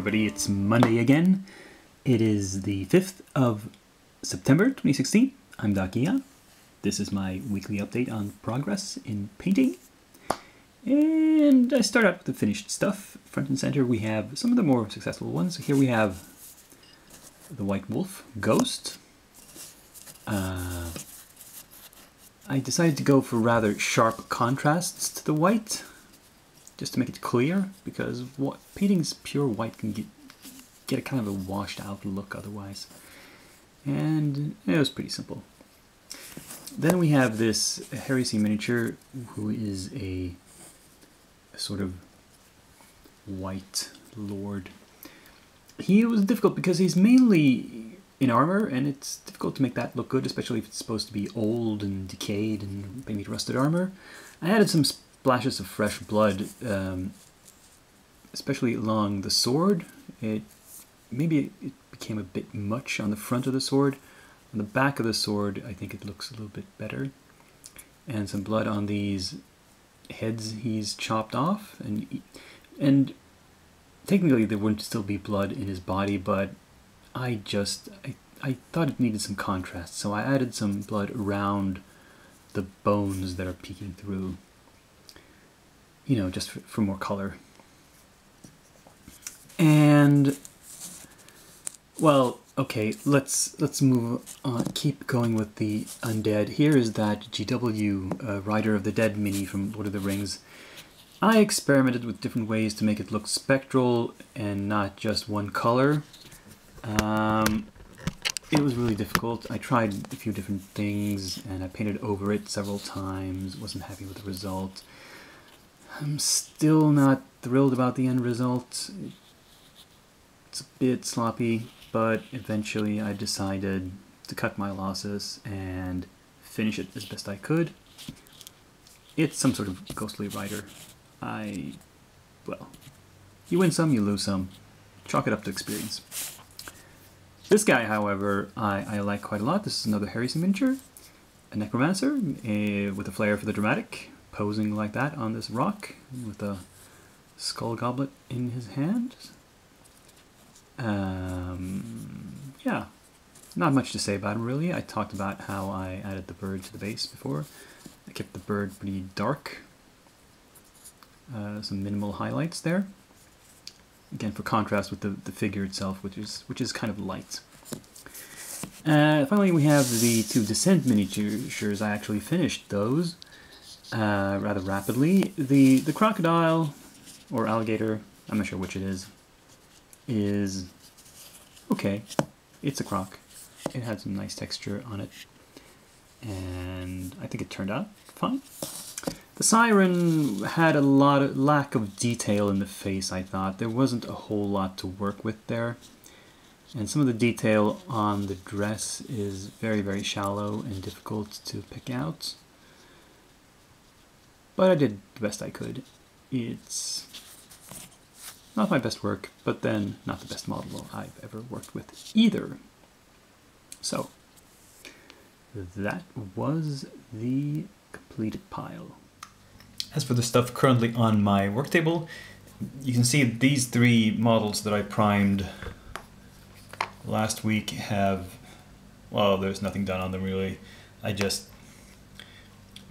everybody, it's Monday again. It is the 5th of September 2016. I'm Dakia. This is my weekly update on progress in painting. And I start out with the finished stuff. Front and center we have some of the more successful ones. Here we have the White Wolf Ghost. I decided to go for rather sharp contrasts to the white, just to make it clear, because painting's pure white can get a kind of a washed out look otherwise. And it was pretty simple. Then we have this Heresy miniature, who is a sort of white lord. He was difficult because he's mainly in armor, and it's difficult to make that look good, especially if it's supposed to be old and decayed and maybe rusted armor. I added some splashes of fresh blood, especially along the sword. Maybe it became a bit much on the front of the sword. On the back of the sword, I think it looks a little bit better. And some blood on these heads he's chopped off, and technically there wouldn't still be blood in his body, but I thought it needed some contrast, so I added some blood around the bones that are peeking through, you know, just for more color. And well, okay, let's move on. Keep going with the undead. Here is that GW Rider of the Dead mini from Lord of the Rings. I experimented with different ways to make it look spectral and not just one color. It was really difficult. I tried a few different things and I painted over it several times. Wasn't happy with the result. I'm still not thrilled about the end result. It's a bit sloppy, but eventually I decided to cut my losses and finish it as best I could. It's some sort of ghostly rider. Well, you win some, you lose some. Chalk it up to experience. This guy, however, I like quite a lot. This is another Heresy miniature, a necromancer with a flair for the dramatic, posing like that on this rock with a skull goblet in his hand. Yeah, not much to say about him really. I talked about how I added the bird to the base before. I kept the bird pretty dark. Some minimal highlights there. Again, for contrast with the figure itself, which is kind of light. Finally, we have the two Descent miniatures. I actually finished those rather rapidly. The crocodile or alligator, I'm not sure which it is okay. It's a croc. It had some nice texture on it, and I think it turned out fine. The siren had a lack of detail in the face, I thought. There wasn't a whole lot to work with there. And some of the detail on the dress is very, very shallow and difficult to pick out. But I did the best I could. It's not my best work, but then not the best model I've ever worked with either. So, that was the completed pile. As for the stuff currently on my work table, you can see these three models that I primed last week have, well, there's nothing done on them really. I just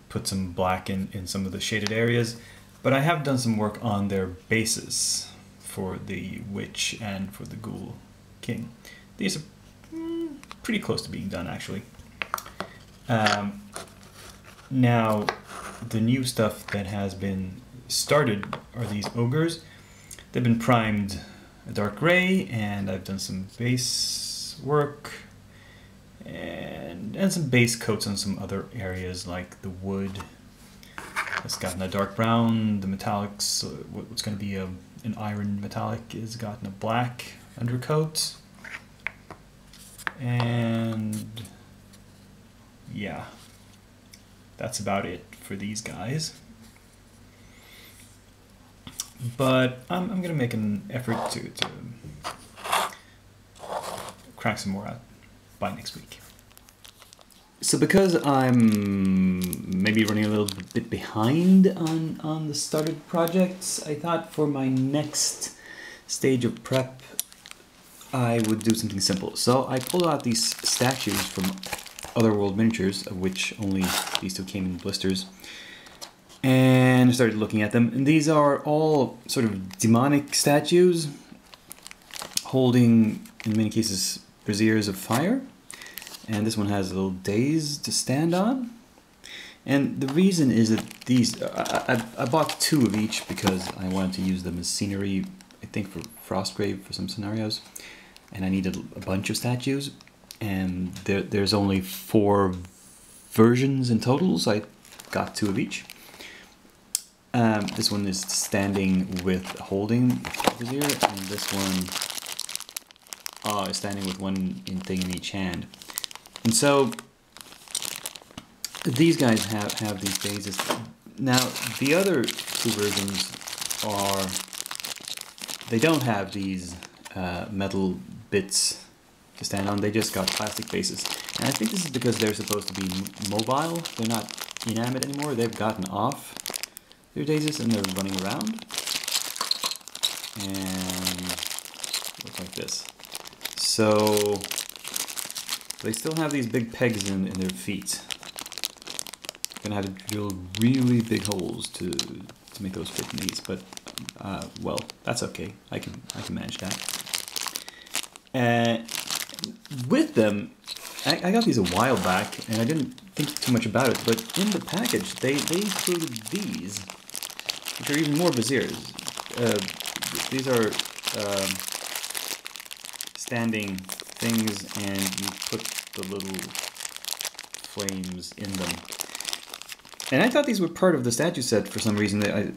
put some black in some of the shaded areas, but I have done some work on their bases for the Witch and for the Ghoul King. These are pretty close to being done actually. Now, the new stuff that has been started are these ogres. They've been primed a dark gray, and I've done some base work and some base coats on some other areas like the wood. It's gotten a dark brown. The metallics, what's going to be an iron metallic, has gotten a black undercoat. And yeah, that's about it for these guys. But I'm going to make an effort to crank some more out by next week. So because I'm maybe running a little bit behind on the started projects, I thought for my next stage of prep, I would do something simple. So I pulled out these statues from Otherworld Miniatures, of which only these two came in blisters, and I started looking at them. And these are all sort of demonic statues, holding, in many cases, braziers of fire. And this one has a little days to stand on. And the reason is that these, I bought two of each because I wanted to use them as scenery, I think for Frostgrave for some scenarios. And I needed a bunch of statues. And there's only 4 versions in total, so I got 2 of each. This one is standing with holding brazier, and this one is standing with one thing in each hand. And so these guys have these phases. Now the other 2 versions are, they don't have these metal bits to stand on. They just got plastic bases. And I think this is because they're supposed to be mobile. They're not inanimate anymore. They've gotten off their daisies and they're running around. And look like this. So they still have these big pegs in their feet. Gonna have to drill really big holes to make those fit in these, but well, that's okay. I can manage that. With them, I got these a while back, and I didn't think too much about it. But in the package, they included these, which are even more braziers. These are standing things, and you put the little flames in them. And I thought these were part of the statue set for some reason. That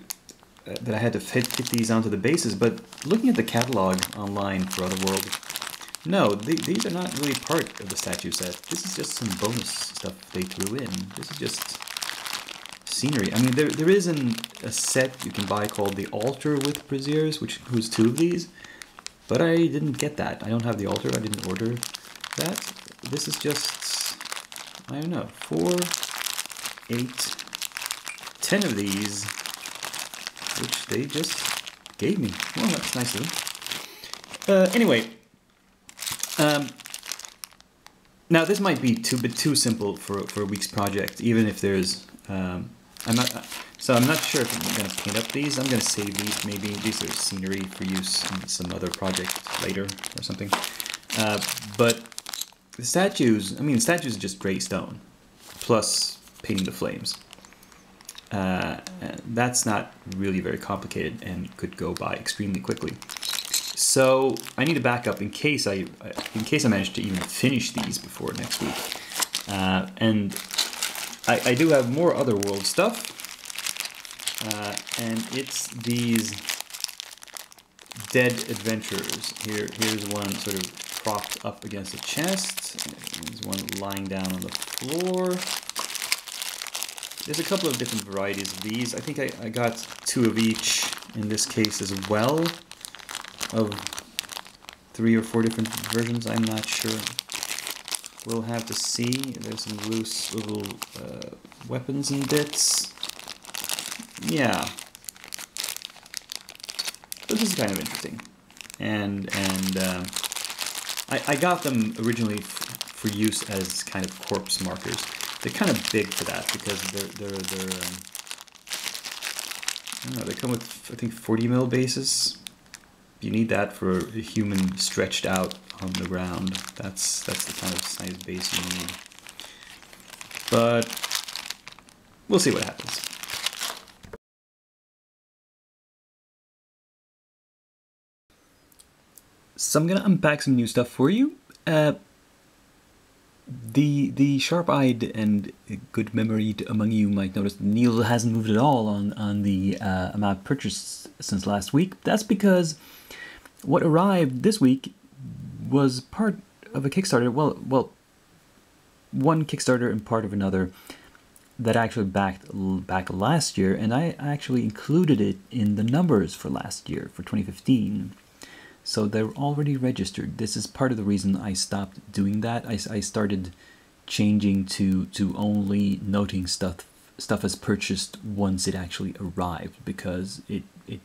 I had to fit these onto the bases, but looking at the catalog online for Otherworld, no, these are not really part of the statue set. This is just some bonus stuff they threw in. This is just scenery. I mean, there is a set you can buy called the Altar with Braziers, which includes 2 of these, but I didn't get that. I don't have the Altar. I didn't order that. This is just, I don't know, 4, 8, 10 of these, which they just gave me. Well, that's nice of them. Anyway, now this might be too simple for a week's project, even if there's, I'm not sure if I'm going to paint up these. I'm going to save these, maybe. These are scenery for use in some other project later or something. But the statues, I mean, statues are just gray stone, plus painting the flames. That's not really very complicated and could go by extremely quickly. So I need a backup in case I manage to even finish these before next week. And I do have more Otherworld stuff, and it's these dead adventurers. Here's one sort of propped up against a chest. There's one lying down on the floor. There's a couple of different varieties of these. I think I got 2 of each in this case as well, of 3 or 4 different versions. I'm not sure. We'll have to see. There's some loose little weapons and bits. Yeah. But this is kind of interesting. And I got them originally for use as kind of corpse markers. They're kind of big for that because they're I don't know, they come with, I think, 40 mil bases. You need that for a human stretched out on the ground. That's the kind of size base you need. But we'll see what happens. So I'm gonna unpack some new stuff for you. The sharp-eyed and good-memoried among you might notice that Neil hasn't moved at all on the amount purchased since last week. That's because what arrived this week was part of a Kickstarter. Well, one Kickstarter and part of another that actually back last year, and I actually included it in the numbers for last year, for 2015. So they're already registered. This is part of the reason I stopped doing that. I started changing to only noting stuff as purchased once it actually arrived, because it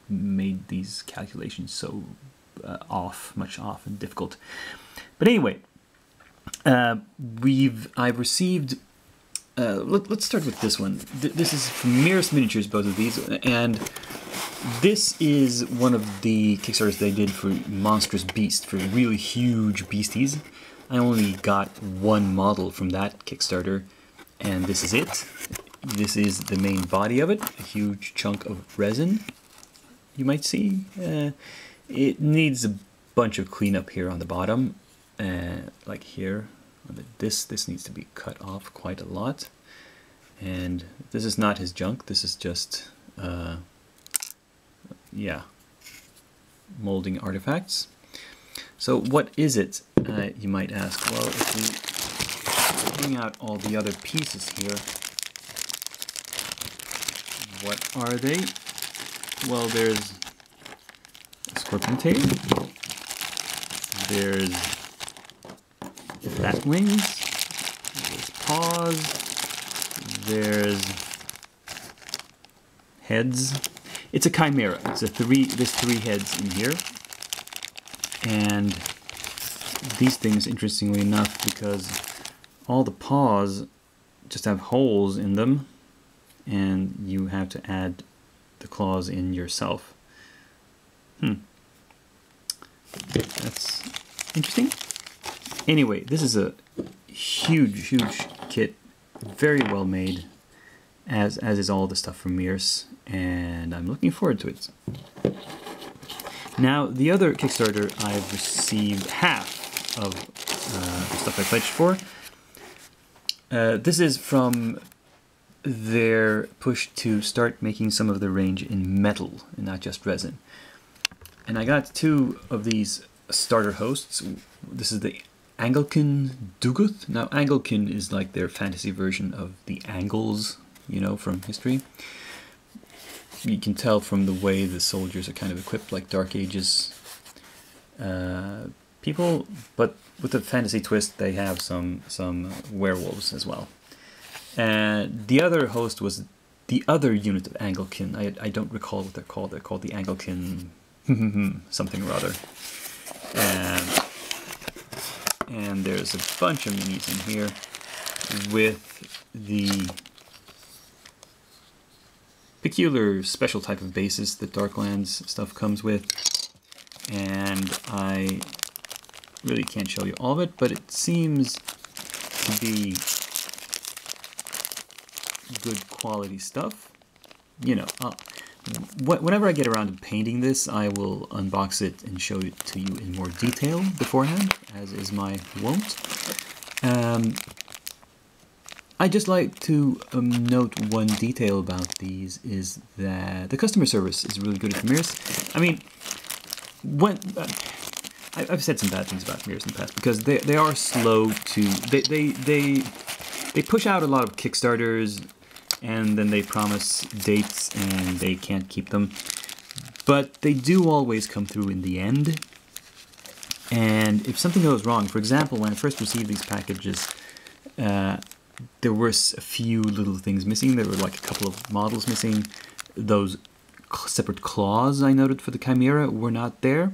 made these calculations so much off and difficult. But anyway, I've received. Let's start with this one. This is from Mears Miniatures, both of these, and this is one of the Kickstarters they did for Monstrous Beast, for really huge beasties. I only got one model from that Kickstarter, and this is it. This is the main body of it, a huge chunk of resin, you might see. It needs a bunch of cleanup here on the bottom, like here. This needs to be cut off quite a lot. And this is not his junk, this is just, yeah, molding artifacts. So what is it, you might ask? Well, if we bring out all the other pieces here, what are they? Well, there's a scorpion tail, there's bat wings, there's paws, there's heads. It's a chimera. It's there's three heads in here. And these things, interestingly enough, because all the paws just have holes in them, and you have to add the claws in yourself. That's interesting. Anyway, this is a huge kit, very well made, as is all the stuff from Mears, and I'm looking forward to it. Now, the other Kickstarter, I've received half of stuff I pledged for. This is from their push to start making some of the range in metal and not just resin. And I got two of these starter hosts. This is the Anglican Duguth. Now, Anglican is like their fantasy version of the Angles, you know, from history. You can tell from the way the soldiers are kind of equipped, like Dark Ages people, but with a fantasy twist, they have some werewolves as well. And the other host was the other unit of Anglican. I don't recall what they're called. They're called the Anglican something or other. And there's a bunch of minis in here with the peculiar special type of bases that Darklands stuff comes with. And I really can't show you all of it, but it seems to be good quality stuff. You know, whenever I get around to painting this, I will unbox it and show it to you in more detail beforehand, as is my wont. I just like to note one detail about these is that the customer service is really good at Mears. I mean, when I've said some bad things about Mears in the past because they are slow to they push out a lot of Kickstarters and then they promise dates and they can't keep them, but they do always come through in the end. And if something goes wrong, for example, when I first received these packages, there were a few little things missing. There were like a couple of models missing. Those separate claws I noted for the Chimera were not there.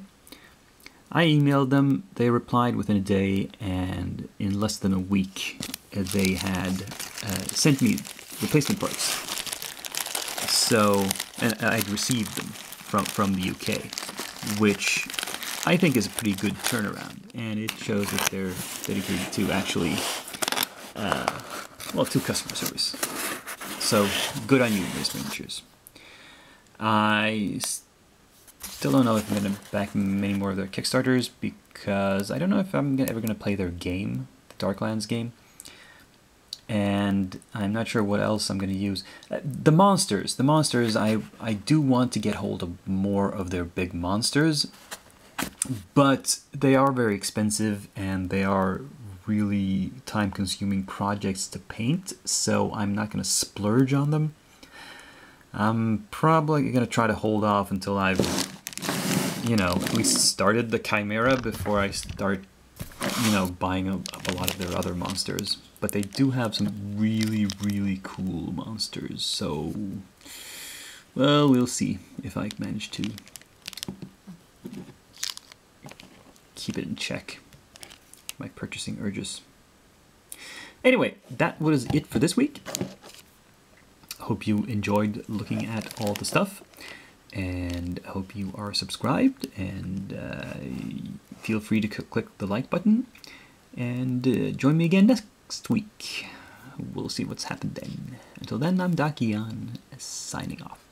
I emailed them, they replied within a day, and in less than a week they had sent me replacement parts. So, and I'd received them from the UK, which I think is a pretty good turnaround, and it shows that they're dedicated to actually, well, to customer service. So, good on you, Mears Miniatures. I still don't know if I'm going to back many more of their Kickstarters, because I don't know if I'm ever going to play their game, the Darklands game. And I'm not sure what else I'm going to use. The monsters, I do want to get hold of more of their big monsters, but they are very expensive and they are really time-consuming projects to paint, so I'm not going to splurge on them. I'm probably going to try to hold off until I've, you know, at least started the Chimera before I start, you know, buying up a lot of their other monsters. But they do have some really, really cool monsters, so, well, we'll see if I manage to keep it in check. My purchasing urges. Anyway, that was it for this week. Hope you enjoyed looking at all the stuff, and I hope you are subscribed, and feel free to click the like button, and join me again next week. We'll see what's happened then. Until then, I'm Dakian, signing off.